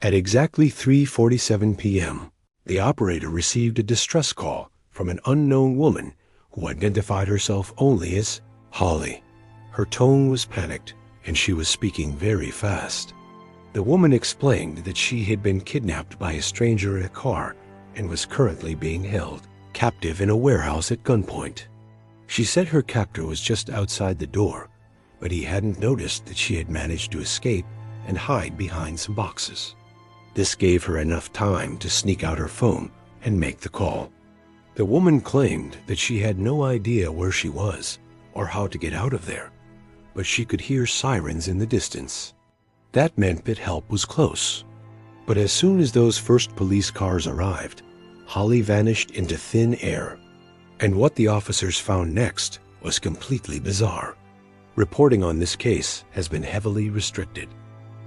At exactly 3:47 p.m., the operator received a distress call from an unknown woman who identified herself only as Holly. Her tone was panicked, and she was speaking very fast. The woman explained that she had been kidnapped by a stranger in a car and was currently being held captive in a warehouse at gunpoint. She said her captor was just outside the door, but he hadn't noticed that she had managed to escape and hide behind some boxes. This gave her enough time to sneak out her phone and make the call. The woman claimed that she had no idea where she was or how to get out of there, but she could hear sirens in the distance. That meant that help was close. But as soon as those first police cars arrived, Holly vanished into thin air. And what the officers found next was completely bizarre. Reporting on this case has been heavily restricted.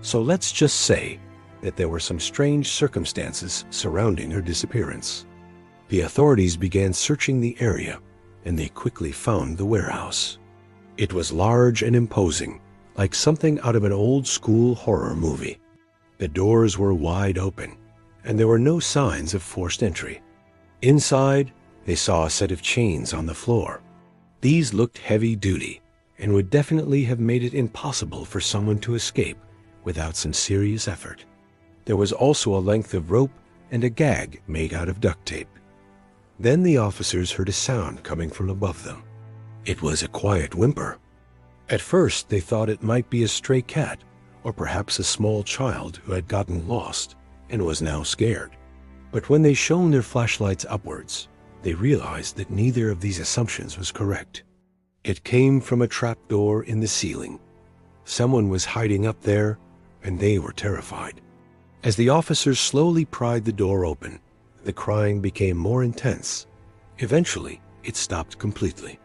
So let's just say that there were some strange circumstances surrounding her disappearance. The authorities began searching the area, and they quickly found the warehouse. It was large and imposing, like something out of an old-school horror movie. The doors were wide open, and there were no signs of forced entry. Inside, they saw a set of chains on the floor. These looked heavy-duty and would definitely have made it impossible for someone to escape without some serious effort. There was also a length of rope and a gag made out of duct tape. Then the officers heard a sound coming from above them. It was a quiet whimper. At first, they thought it might be a stray cat or perhaps a small child who had gotten lost and was now scared. But when they shone their flashlights upwards, they realized that neither of these assumptions was correct. It came from a trapdoor in the ceiling. Someone was hiding up there, and they were terrified. As the officers slowly pried the door open, the crying became more intense. Eventually, it stopped completely.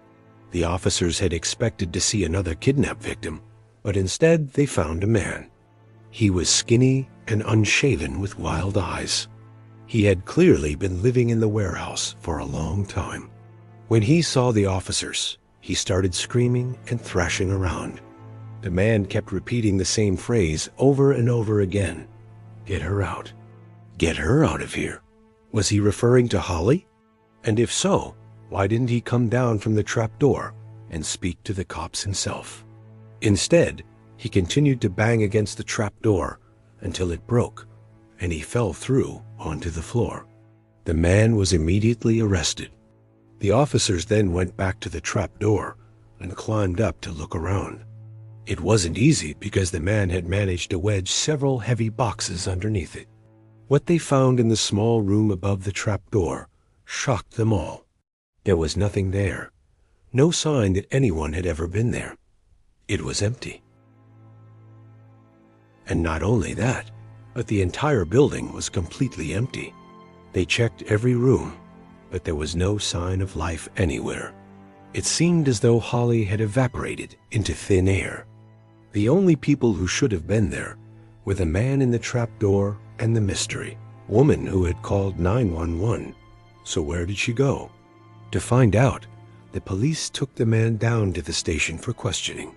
The officers had expected to see another kidnap victim, but instead they found a man. He was skinny and unshaven with wild eyes. He had clearly been living in the warehouse for a long time. When he saw the officers, he started screaming and thrashing around. The man kept repeating the same phrase over and over again. "Get her out. Get her out of here." Was he referring to Holly? And if so, why didn't he come down from the trapdoor and speak to the cops himself? Instead, he continued to bang against the trapdoor until it broke, and he fell through onto the floor. The man was immediately arrested. The officers then went back to the trapdoor and climbed up to look around. It wasn't easy because the man had managed to wedge several heavy boxes underneath it. What they found in the small room above the trapdoor shocked them all. There was nothing there, no sign that anyone had ever been there. It was empty. And not only that, but the entire building was completely empty. They checked every room, but there was no sign of life anywhere. It seemed as though Holly had evaporated into thin air. The only people who should have been there were the man in the trapdoor and the mystery woman who had called 911. So where did she go? To find out, the police took the man down to the station for questioning.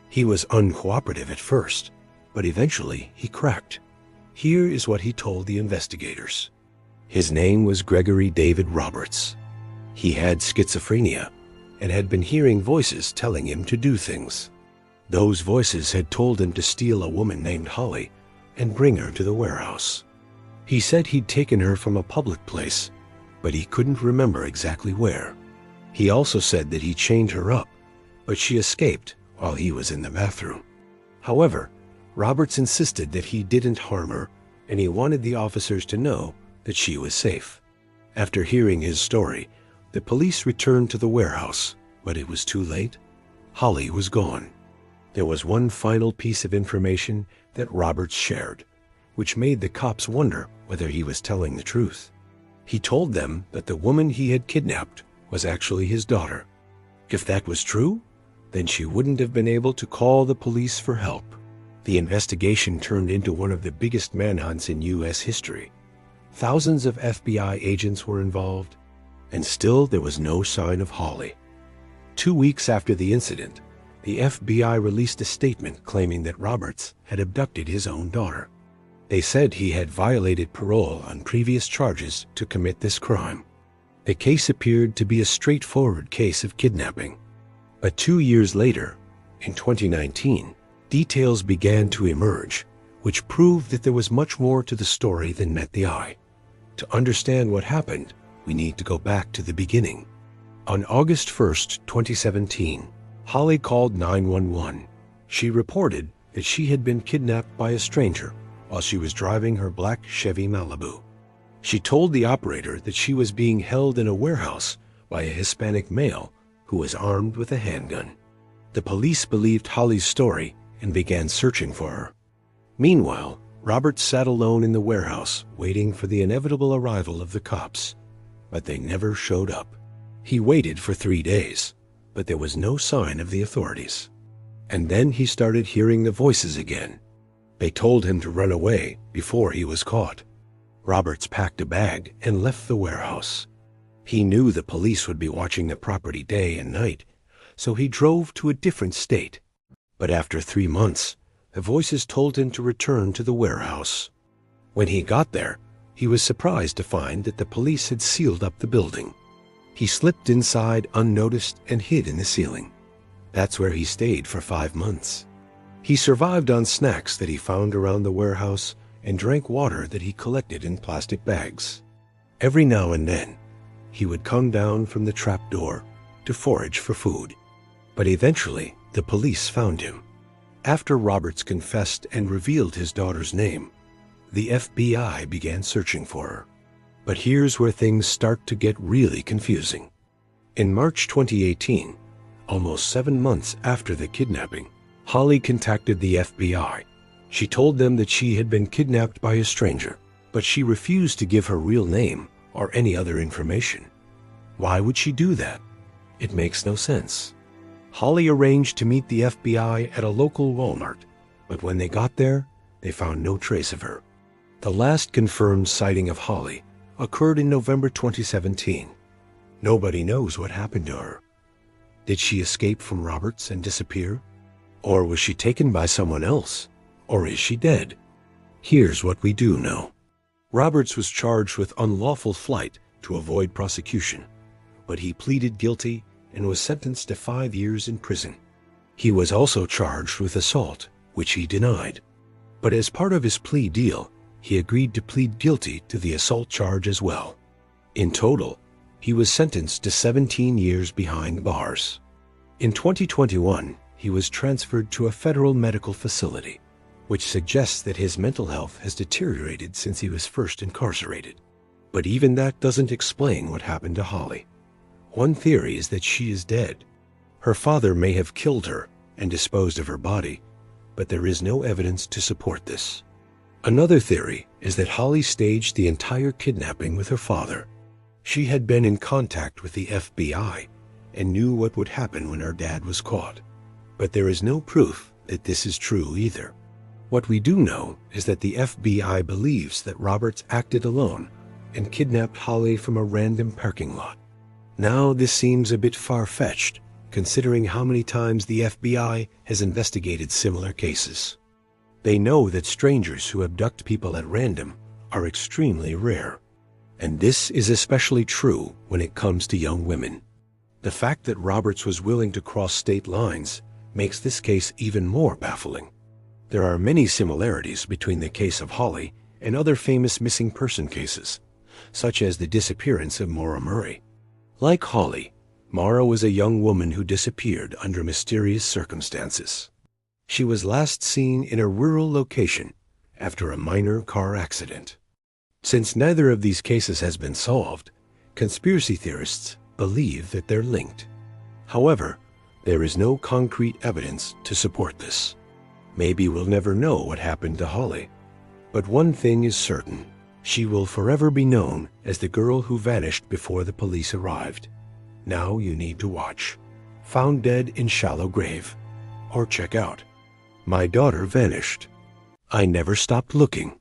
He was uncooperative at first, but eventually he cracked. Here is what he told the investigators. His name was Gregory David Roberts. He had schizophrenia and had been hearing voices telling him to do things. Those voices had told him to steal a woman named Holly and bring her to the warehouse. He said he'd taken her from a public place, but he couldn't remember exactly where. He also said that he chained her up, but she escaped while he was in the bathroom. However, Roberts insisted that he didn't harm her, and he wanted the officers to know that she was safe. After hearing his story, the police returned to the warehouse, but it was too late. Holly was gone. There was one final piece of information that Roberts shared, which made the cops wonder whether he was telling the truth. He told them that the woman he had kidnapped was actually his daughter. If that was true, then she wouldn't have been able to call the police for help. The investigation turned into one of the biggest manhunts in U.S. history. Thousands of FBI agents were involved, and still there was no sign of Holly. 2 weeks after the incident, the FBI released a statement claiming that Roberts had abducted his own daughter. They said he had violated parole on previous charges to commit this crime. The case appeared to be a straightforward case of kidnapping. But 2 years later, in 2019, details began to emerge, which proved that there was much more to the story than met the eye. To understand what happened, we need to go back to the beginning. On August 1st, 2017, Holly called 911. She reported that she had been kidnapped by a stranger while she was driving her black Chevy Malibu. She told the operator that she was being held in a warehouse by a Hispanic male who was armed with a handgun. The police believed Holly's story and began searching for her. Meanwhile, Robert sat alone in the warehouse waiting for the inevitable arrival of the cops, but they never showed up. He waited for 3 days, but there was no sign of the authorities. And then he started hearing the voices again. They told him to run away before he was caught. Roberts packed a bag and left the warehouse. He knew the police would be watching the property day and night, so he drove to a different state. But after 3 months, the voices told him to return to the warehouse. When he got there, he was surprised to find that the police had sealed up the building. He slipped inside unnoticed and hid in the ceiling. That's where he stayed for 5 months. He survived on snacks that he found around the warehouse and drank water that he collected in plastic bags. Every now and then, he would come down from the trap door to forage for food. But eventually, the police found him. After Roberts confessed and revealed his daughter's name, the FBI began searching for her. But here's where things start to get really confusing. In March 2018, almost 7 months after the kidnapping, Holly contacted the FBI. She told them that she had been kidnapped by a stranger, but she refused to give her real name or any other information. Why would she do that? It makes no sense. Holly arranged to meet the FBI at a local Walmart, but when they got there, they found no trace of her. The last confirmed sighting of Holly occurred in November 2017. Nobody knows what happened to her. Did she escape from Roberts and disappear? Or was she taken by someone else? Or is she dead? Here's what we do know. Roberts was charged with unlawful flight to avoid prosecution, but he pleaded guilty and was sentenced to 5 years in prison. He was also charged with assault, which he denied. But as part of his plea deal, he agreed to plead guilty to the assault charge as well. In total, he was sentenced to 17 years behind bars. In 2021, he was transferred to a federal medical facility, which suggests that his mental health has deteriorated since he was first incarcerated. But even that doesn't explain what happened to Holly. One theory is that she is dead. Her father may have killed her and disposed of her body, but there is no evidence to support this. Another theory is that Holly staged the entire kidnapping with her father. She had been in contact with the FBI and knew what would happen when her dad was caught. But there is no proof that this is true either. What we do know is that the FBI believes that Roberts acted alone and kidnapped Holly from a random parking lot. Now this seems a bit far-fetched, considering how many times the FBI has investigated similar cases. They know that strangers who abduct people at random are extremely rare. And this is especially true when it comes to young women. The fact that Roberts was willing to cross state lines makes this case even more baffling. There are many similarities between the case of Holly and other famous missing person cases, such as the disappearance of Maura Murray. Like Holly, Maura was a young woman who disappeared under mysterious circumstances. She was last seen in a rural location after a minor car accident. Since neither of these cases has been solved, conspiracy theorists believe that they're linked. However, there is no concrete evidence to support this. Maybe we'll never know what happened to Holly. But one thing is certain. She will forever be known as the girl who vanished before the police arrived. Now you need to watch Found Dead in Shallow Grave. Or check out My Daughter Vanished. I Never Stopped Looking.